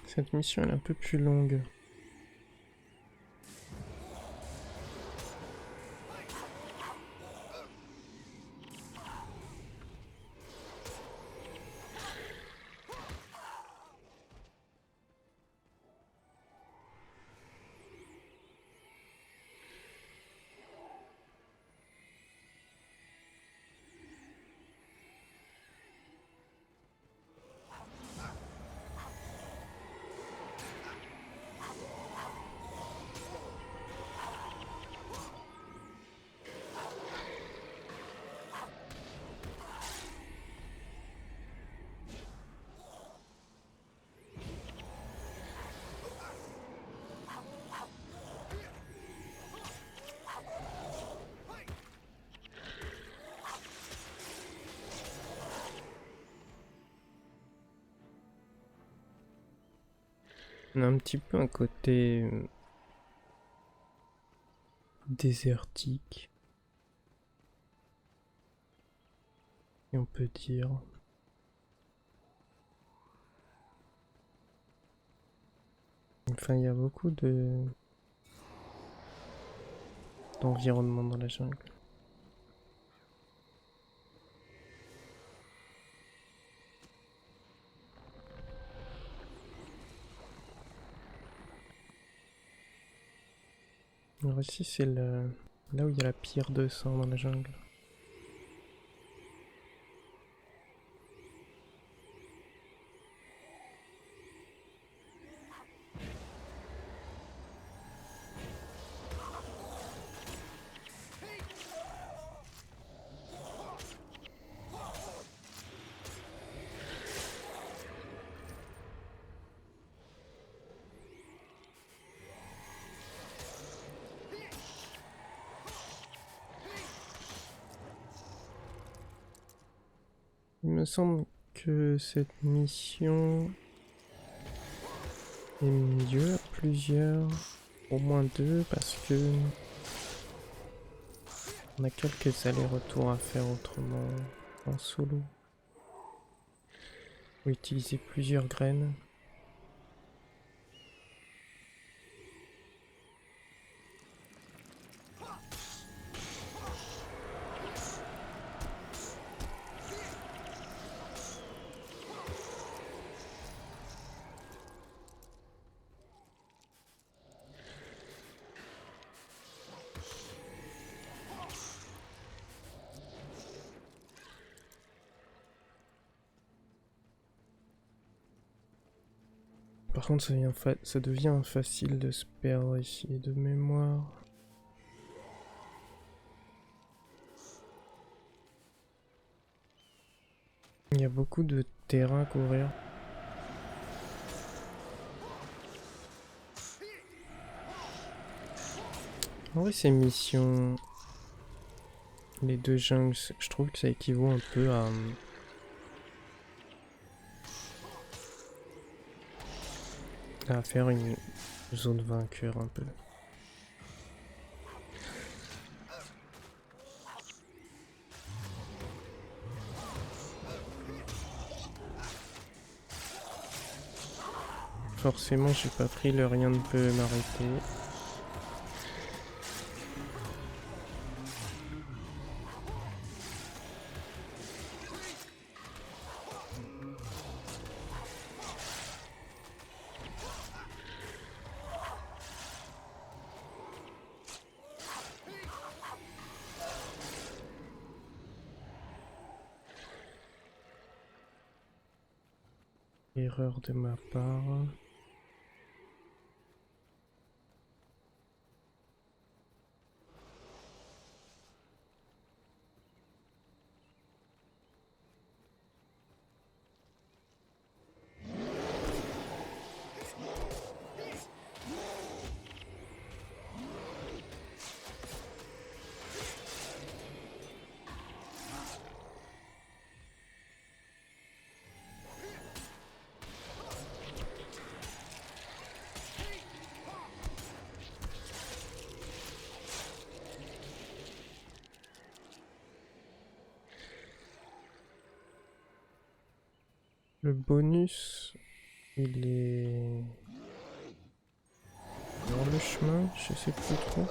Cette mission elle est un peu plus longue. On a un petit peu un côté désertique. Et on peut dire. Enfin, il y a beaucoup d'environnement dans la jungle. Alors ici, c'est là où il y a la pierre de sang dans la jungle. Il me semble que cette mission est mieux à plusieurs, au moins deux, parce que on a quelques allers-retours à faire autrement en solo. Faut utiliser plusieurs graines. Par contre, ça devient facile de se perdre ici de mémoire. Il y a beaucoup de terrain à couvrir. En vrai, ces missions, les deux jungles, je trouve que ça équivaut un peu à faire une zone vainqueur un peu. Forcément, j'ai pas pris le rien ne peut m'arrêter. Erreur de ma part. Le bonus Il est dans le chemin, je sais plus trop.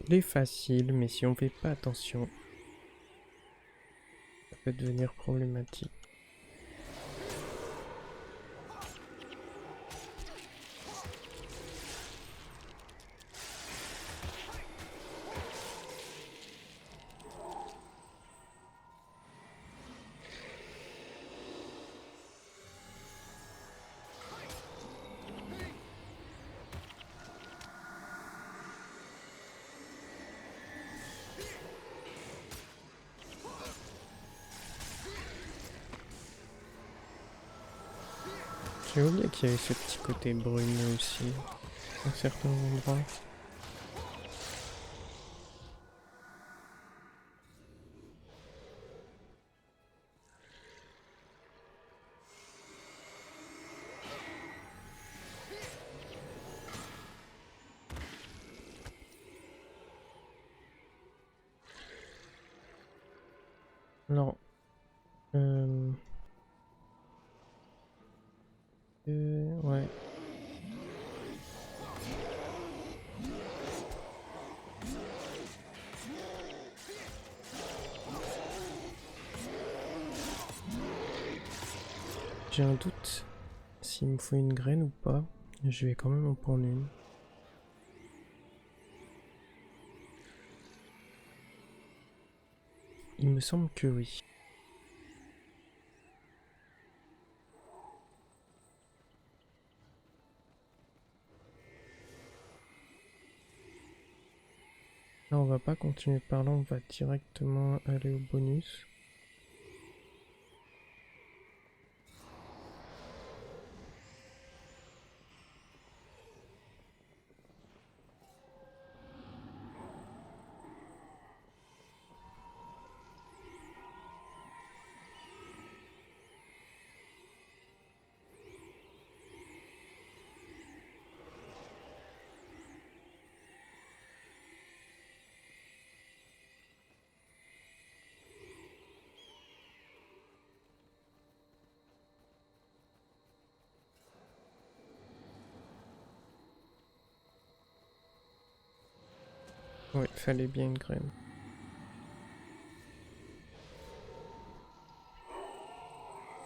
Il est facile, mais si on fait pas attention, ça peut devenir problématique. J'ai oublié qu'il y avait ce petit côté brumeux aussi, à certains endroits. Alors, ouais. J'ai un doute s'il me faut une graine ou pas. Je vais quand même en prendre une. Il me semble que oui. Là, on va pas continuer par là, on va directement aller au bonus. Ouais, fallait bien une graine.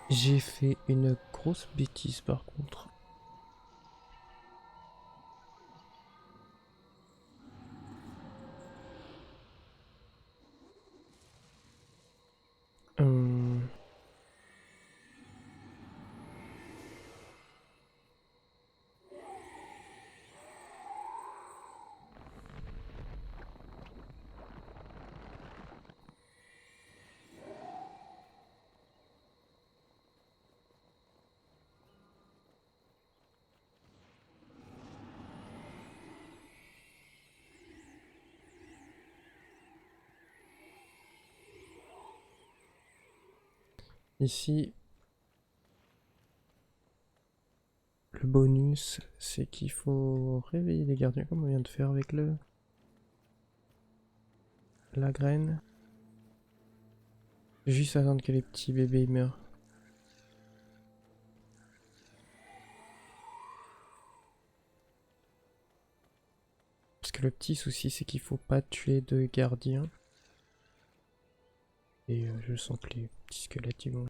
J'ai fait une grosse bêtise par contre. Hum, Ici, le bonus, c'est qu'il faut réveiller les gardiens comme on vient de faire avec la graine. Juste attendre que les petits bébés meurent. Parce que le petit souci, c'est qu'il faut pas tuer de gardiens. Et je sens que les petits squelettes ils vont.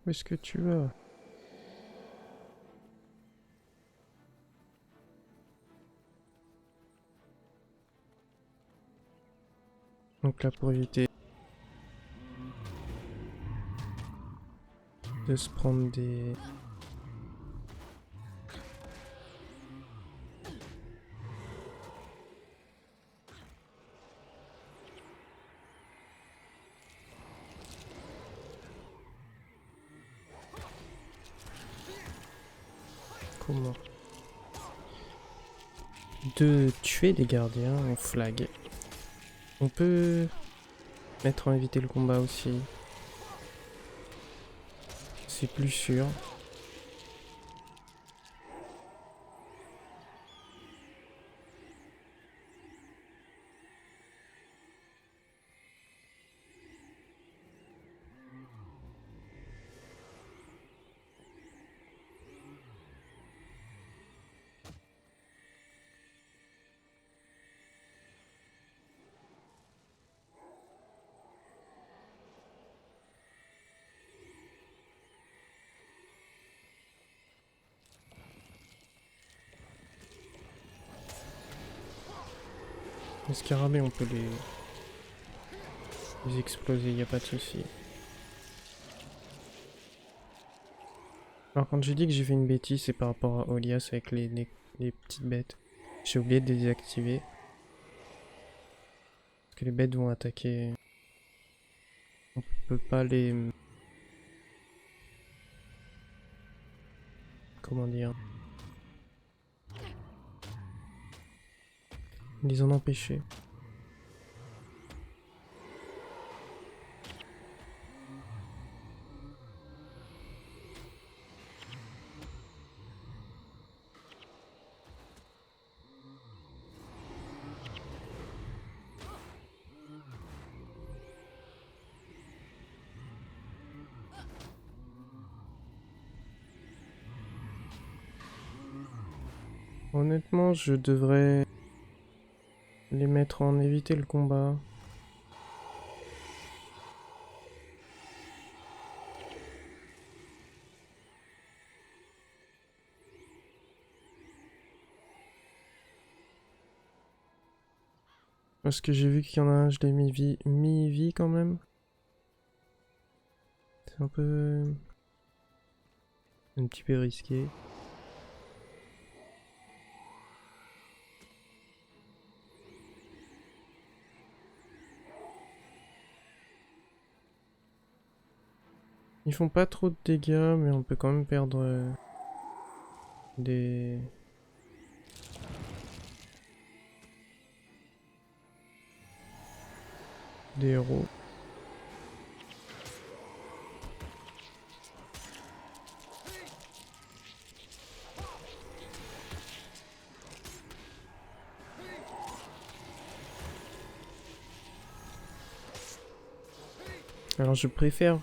Où est-ce que tu vas? Donc là, pour éviter de se prendre des... comment de tuer des gardiens en flag. On peut mettre en éviter le combat aussi. C'est plus sûr. Les scarabées, on peut les exploser, y a pas de souci. Alors quand j'ai dit que j'ai fait une bêtise, c'est par rapport à Olias avec les petites bêtes. J'ai oublié de les désactiver. Parce que les bêtes vont attaquer. On peut pas les... Comment dire? Les en empêcher. Honnêtement, je devrais les mettre en éviter le combat. Parce que j'ai vu qu'il y en a un, je l'ai mi-vie quand même. C'est un peu... un petit peu risqué. Ils font pas trop de dégâts, mais on peut quand même perdre des héros. Alors je préfère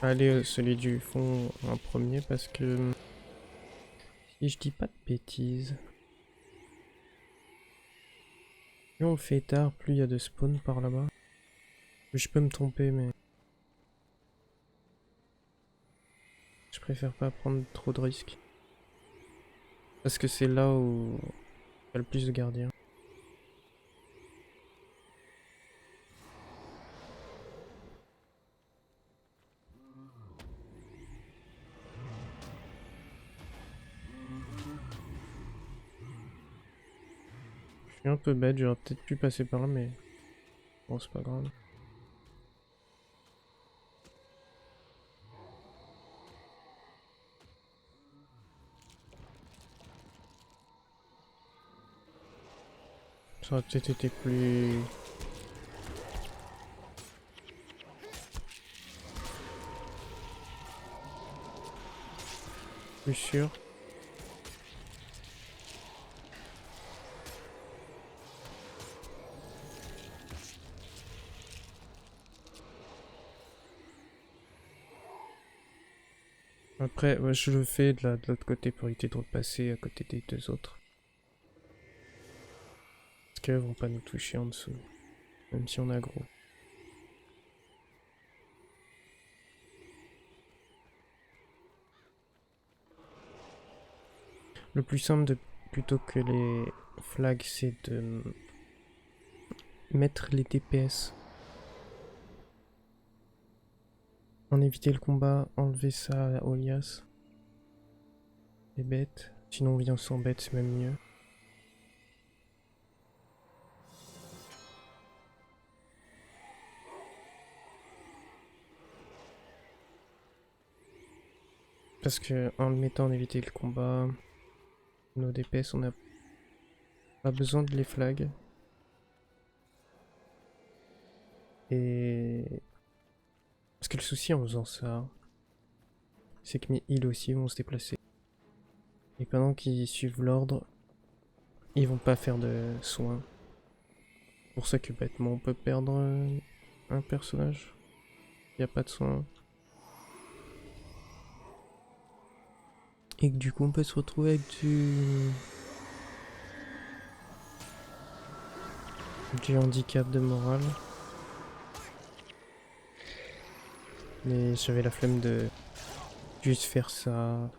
aller celui du fond en premier parce que si je dis pas de bêtises, plus on le fait tard, plus il y a de spawn par là-bas. Je peux me tromper, mais je préfère pas prendre trop de risques. Parce que c'est là où il y a le plus de gardiens. Je suis un peu bête, j'aurais peut-être pu passer par là, mais bon, c'est pas grave. Ça aurait peut-être été plus sûr. Après, ouais, je le fais de l'autre côté pour éviter de repasser à côté des deux autres. Parce qu'elles vont pas nous toucher en dessous. Même si on a gros. Le plus simple plutôt que les flags, c'est de mettre les DPS. En éviter le combat, enlever ça à Olias. Les bêtes. Sinon on vient sans bêtes, c'est même mieux. Parce que en le mettant en éviter le combat, nos DPS, on n'a pas besoin de les flag. Et... Parce que le souci en faisant ça, c'est que mes heals aussi vont se déplacer. Et pendant qu'ils suivent l'ordre, ils vont pas faire de soins. C'est pour ça que bêtement on peut perdre un personnage. Il n'y a pas de soins. Et que du coup on peut se retrouver avec du handicap de morale. Mais j'avais la flemme de juste faire ça.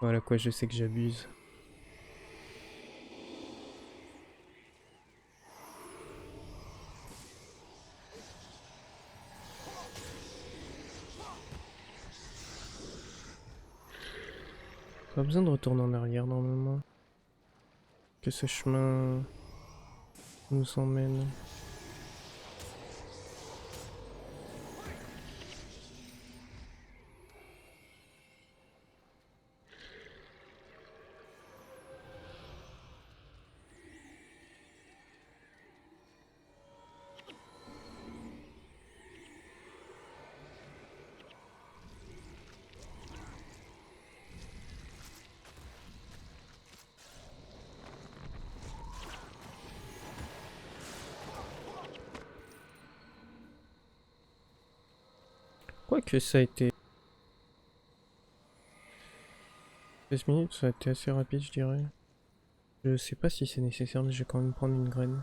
Voilà quoi, je sais que j'abuse. Pas besoin de retourner en arrière normalement. Que ce chemin nous emmène. Quoique ça a été 16 minutes, ça a été assez rapide je dirais. Je sais pas si c'est nécessaire mais je vais quand même prendre une graine.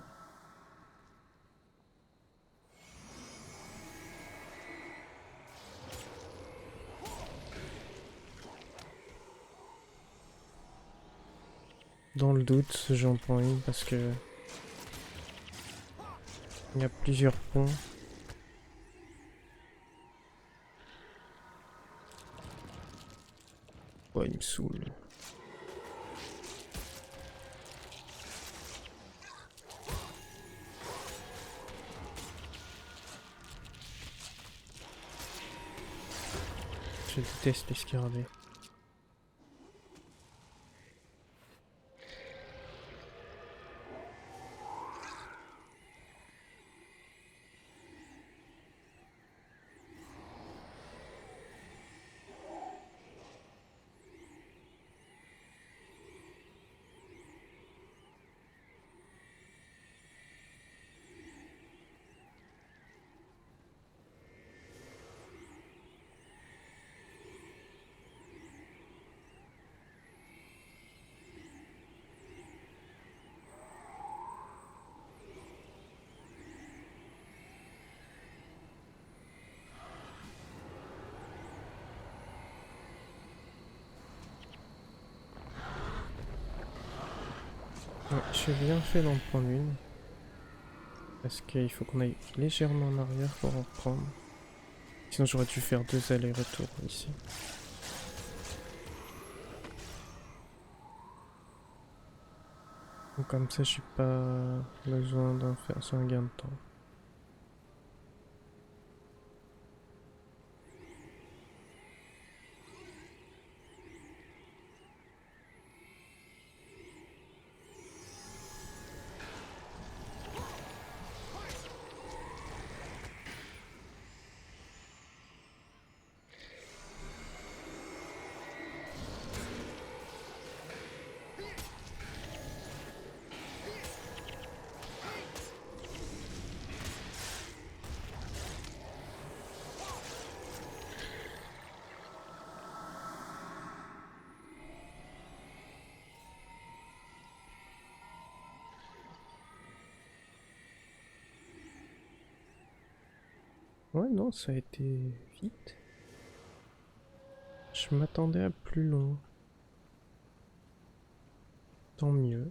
Dans le doute, j'en prends une parce que il y a plusieurs ponts. Oh, il me saoule. Je déteste les scarabées. Ouais, j'ai bien fait d'en prendre une. Parce qu'il faut qu'on aille légèrement en arrière pour en prendre. Sinon j'aurais dû faire 2 allers-retours ici. Donc comme ça j'ai pas besoin d'en faire sur un gain de temps. Ouais non ça a été vite. Je m'attendais à plus long. Tant mieux.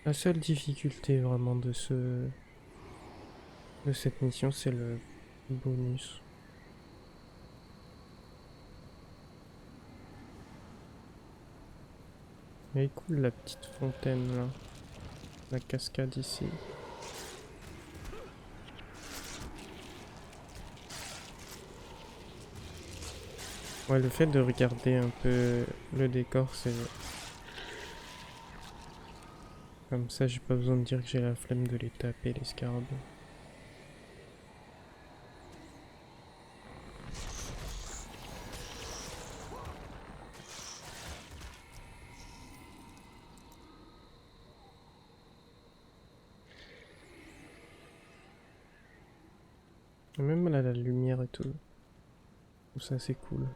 La seule difficulté vraiment de cette mission c'est le bonus. Elle est cool la petite fontaine là. La cascade ici. Ouais, le fait de regarder un peu le décor, c'est... Comme ça, j'ai pas besoin de dire que j'ai la flemme de les taper, les scarabées. Et même là, la lumière et tout. Tout ça, c'est cool.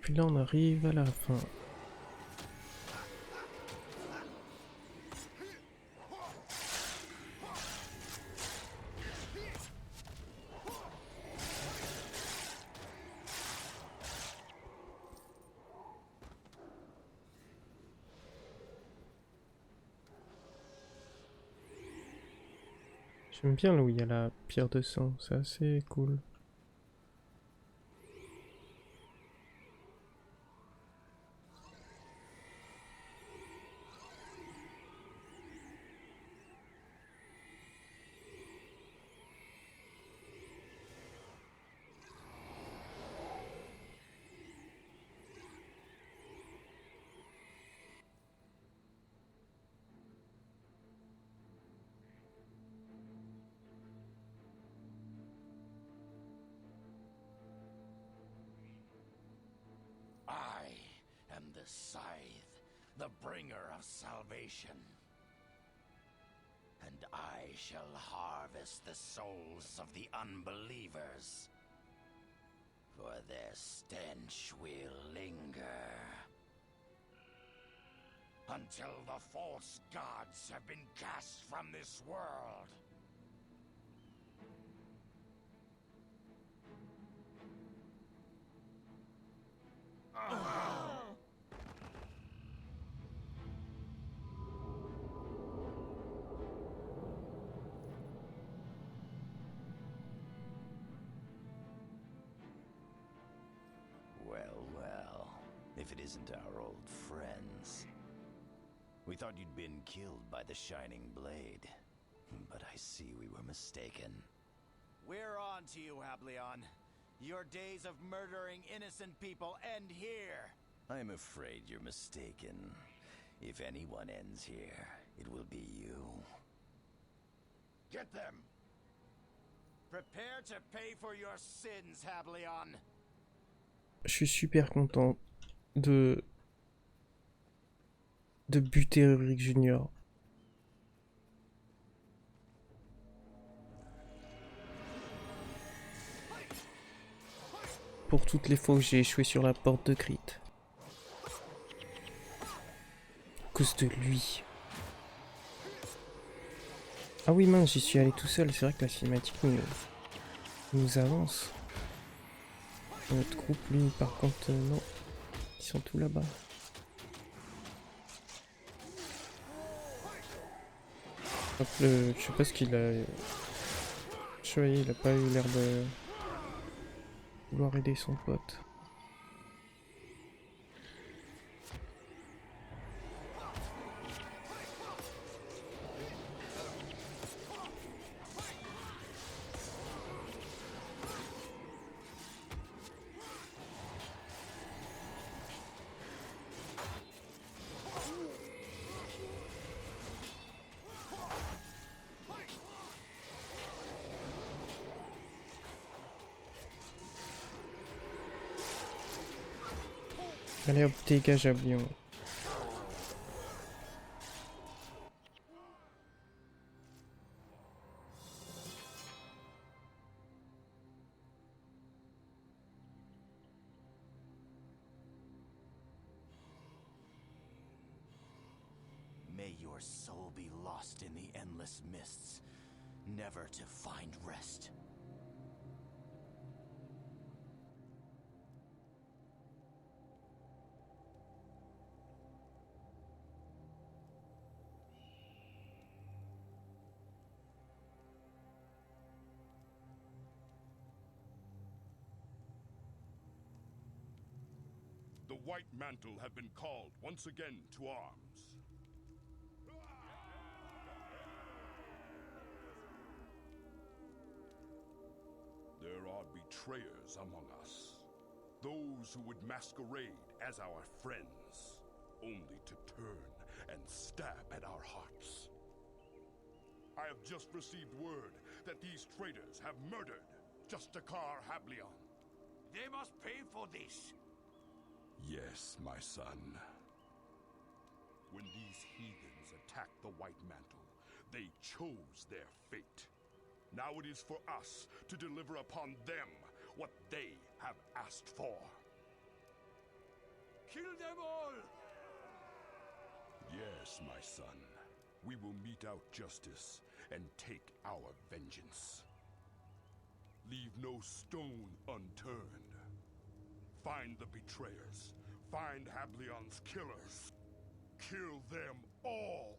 Puis là, on arrive à la fin. J'aime bien là où il y a la pierre de sang, c'est assez cool. I am the Scythe, the bringer of salvation. And I shall harvest the souls of the unbelievers. For their stench will linger. Until the false gods have been cast from this world. Well, if it isn't our old friends. We thought you'd been killed by the Shining Blade, but I see we were mistaken. We're on to you, Hableon. Your days of murdering innocent people end here. I'm afraid you're mistaken. If anyone ends here, it will be you. Get them! Prepare to pay for your sins, Hableon. Je suis super content de buter Ulrich Junior. Pour toutes les fois où j'ai échoué sur la porte de Crit. À cause de lui. Ah oui mince, j'y suis allé tout seul, c'est vrai que la cinématique nous avance. Notre groupe, lui, par contre, non. Ils sont tous là-bas. Hop, je sais pas ce qu'il a... Je voyais, il a pas eu l'air de vouloir aider son pote. Allez hop, dégage Ablion. May your soul be lost in the endless mists, never to find rest. The White Mantle have been called once again to arms. There are betrayers among us. Those who would masquerade as our friends, only to turn and stab at our hearts. I have just received word that these traitors have murdered Justicar Hablion. They must pay for this. Yes, my son. When these heathens attacked the White Mantle, they chose their fate. Now it is for us to deliver upon them what they have asked for. Kill them all! Yes, my son. We will mete out justice and take our vengeance. Leave no stone unturned. Find the betrayers. Find Hablion's killers. Kill them all!